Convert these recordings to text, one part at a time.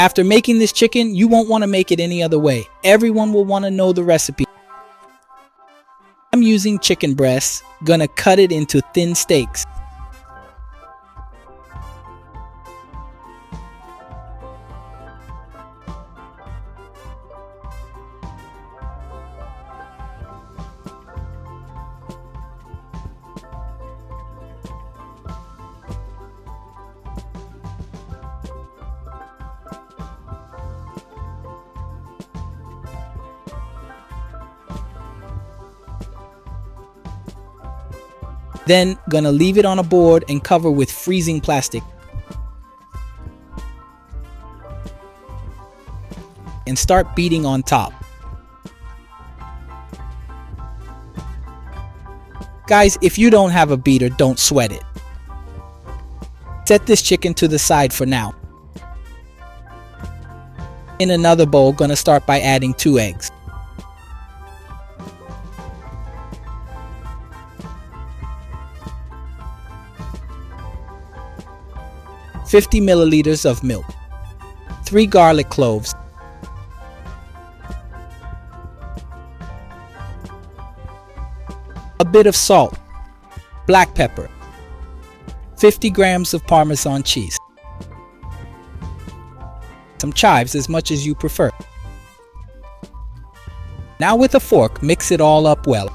After making this chicken, you won't want to make it any other way. Everyone will want to know the recipe. I'm using chicken breasts, gonna cut it into thin steaks. Then, gonna leave it on a board and cover with freezing plastic. And start beating on top. Guys, if you don't have a beater, don't sweat it. Set this chicken to the side for now. In another bowl, gonna start by adding 2 eggs. $50 milliliters of milk, 3 garlic cloves, a bit of salt, black pepper, 50 grams of Parmesan cheese, some chives as much as you prefer. Now with a fork, mix it all up well.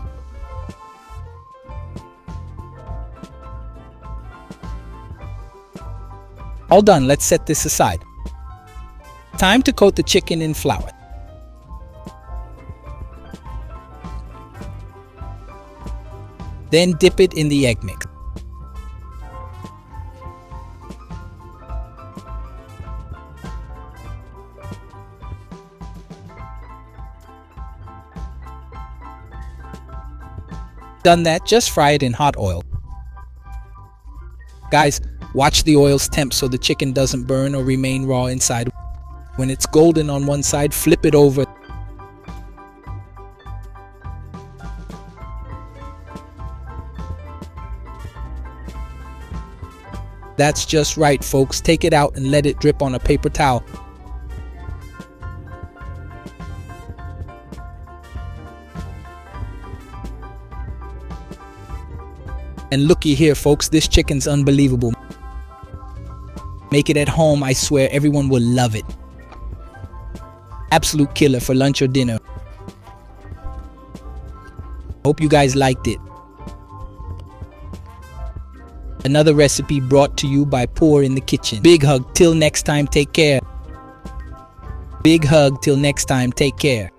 All done, let's set this aside. Time to coat the chicken in flour. Then dip it in the egg mix. Done that, just fry it in hot oil. Guys, watch the oil's temp so the chicken doesn't burn or remain raw inside. When it's golden on one side, flip it over. That's just right, folks. Take it out and let it drip on a paper towel. And looky here, folks, this chicken's unbelievable. Make it at home, I swear everyone will love it. Absolute killer for lunch or dinner. Hope you guys liked it. Another recipe brought to you by Pour in the Kitchen. Big hug till next time, take care. Big hug till next time, take care.